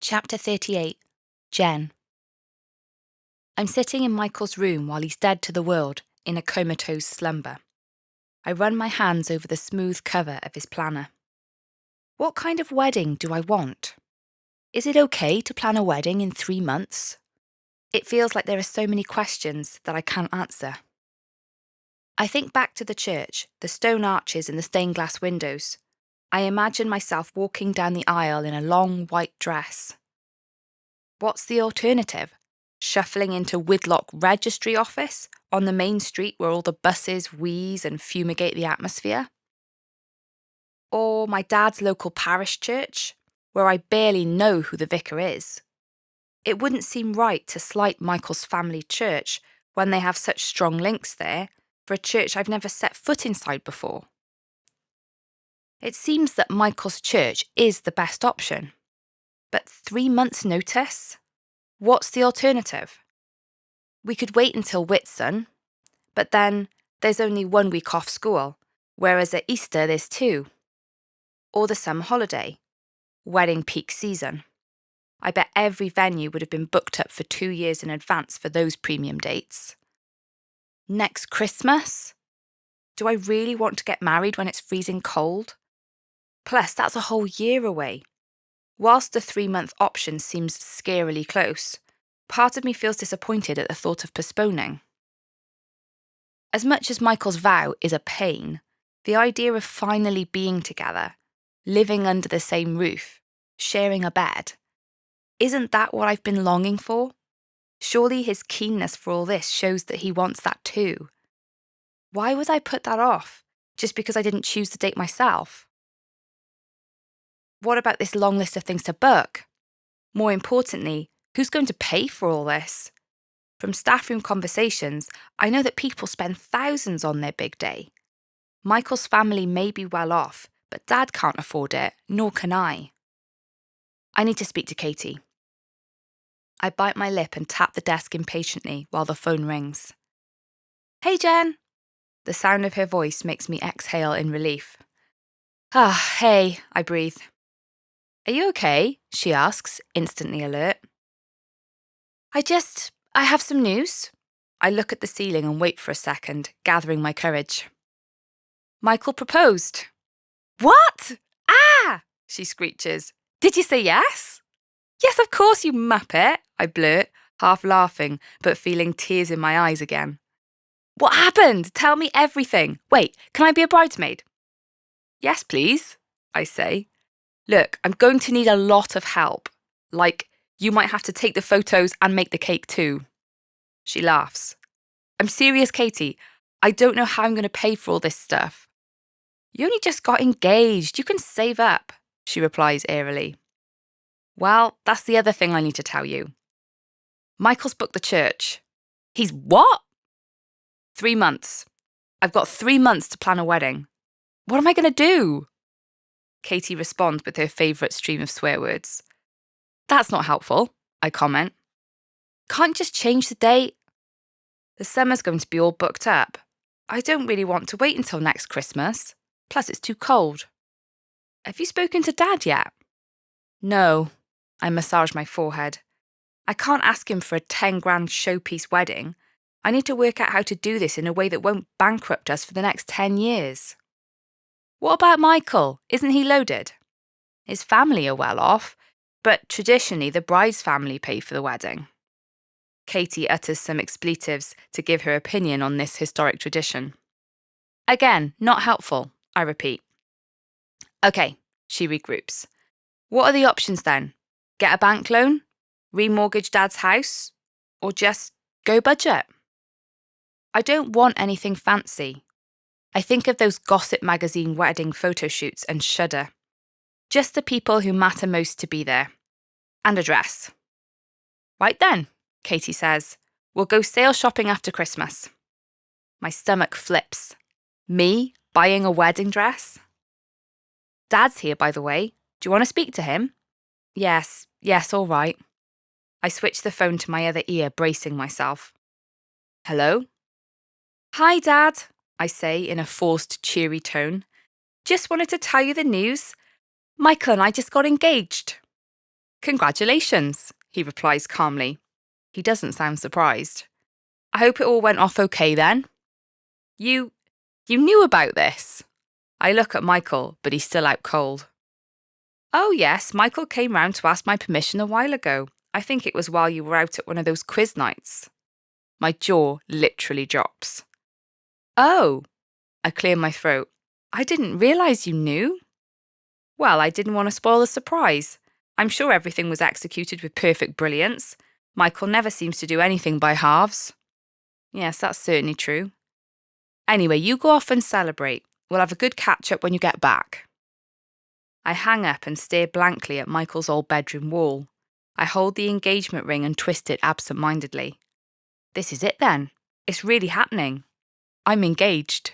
Chapter 38. Jen. I'm sitting in Michael's room while he's dead to the world, in a comatose slumber. I run my hands over the smooth cover of his planner. What kind of wedding do I want? Is it okay to plan a wedding in 3 months? It feels like there are so many questions that I can't answer. I think back to the church, the stone arches and the stained glass windows. I imagine myself walking down the aisle in a long white dress. What's the alternative? Shuffling into Whitlock Registry Office on the main street where all the buses wheeze and fumigate the atmosphere? Or my dad's local parish church, where I barely know who the vicar is? It wouldn't seem right to slight Michael's family church when they have such strong links there for a church I've never set foot inside before. It seems that Michael's church is the best option. But 3 months' notice? What's the alternative? We could wait until Whitsun, but then there's only 1 week off school, whereas at Easter there's 2. Or the summer holiday, wedding peak season. I bet every venue would have been booked up for 2 years in advance for those premium dates. Next Christmas? Do I really want to get married when it's freezing cold? Plus, that's a whole year away. Whilst the 3-month option seems scarily close, part of me feels disappointed at the thought of postponing. As much as Michael's vow is a pain, the idea of finally being together, living under the same roof, sharing a bed, isn't that what I've been longing for? Surely his keenness for all this shows that he wants that too. Why would I put that off, just because I didn't choose the date myself? What about this long list of things to book? More importantly, who's going to pay for all this? From staff room conversations, I know that people spend thousands on their big day. Michael's family may be well off, but Dad can't afford it, nor can I. I need to speak to Katie. I bite my lip and tap the desk impatiently while the phone rings. Hey, Jen! The sound of her voice makes me exhale in relief. Hey, I breathe. Are you okay? She asks, instantly alert. I have some news. I look at the ceiling and wait for a second, gathering my courage. Michael proposed. What? Ah! She screeches. Did you say yes? Yes, of course, you muppet, I blurt, half laughing, but feeling tears in my eyes again. What happened? Tell me everything. Wait, can I be a bridesmaid? Yes, please, I say. Look, I'm going to need a lot of help. Like, you might have to take the photos and make the cake too. She laughs. I'm serious, Katie. I don't know how I'm going to pay for all this stuff. You only just got engaged. You can save up, she replies airily. Well, that's the other thing I need to tell you. Michael's booked the church. He's what? 3 months. I've got 3 months to plan a wedding. What am I going to do? Katie responds with her favourite stream of swear words. That's not helpful, I comment. Can't you just change the date? The summer's going to be all booked up. I don't really want to wait until next Christmas. Plus, it's too cold. Have you spoken to Dad yet? No. I massage my forehead. I can't ask him for a 10 grand showpiece wedding. I need to work out how to do this in a way that won't bankrupt us for the next 10 years. What about Michael? Isn't he loaded? His family are well off, but traditionally the bride's family pay for the wedding. Katie utters some expletives to give her opinion on this historic tradition. Again, not helpful, I repeat. Okay, she regroups. What are the options then? Get a bank loan? Remortgage Dad's house? Or just go budget? I don't want anything fancy. I think of those gossip magazine wedding photo shoots and shudder. Just the people who matter most to be there. And a dress. Right then, Katie says. We'll go sale shopping after Christmas. My stomach flips. Me buying a wedding dress? Dad's here, by the way. Do you want to speak to him? Yes, all right. I switch the phone to my other ear, bracing myself. Hello? Hi, Dad, I say in a forced, cheery tone. Just wanted to tell you the news. Michael and I just got engaged. Congratulations, he replies calmly. He doesn't sound surprised. I hope it all went off okay then. You knew about this? I look at Michael, but he's still out cold. Oh yes, Michael came round to ask my permission a while ago. I think it was while you were out at one of those quiz nights. My jaw literally drops. Oh, I clear my throat. I didn't realise you knew. Well, I didn't want to spoil the surprise. I'm sure everything was executed with perfect brilliance. Michael never seems to do anything by halves. Yes, that's certainly true. Anyway, you go off and celebrate. We'll have a good catch-up when you get back. I hang up and stare blankly at Michael's old bedroom wall. I hold the engagement ring and twist it absent-mindedly. This is it then. It's really happening. I'm engaged.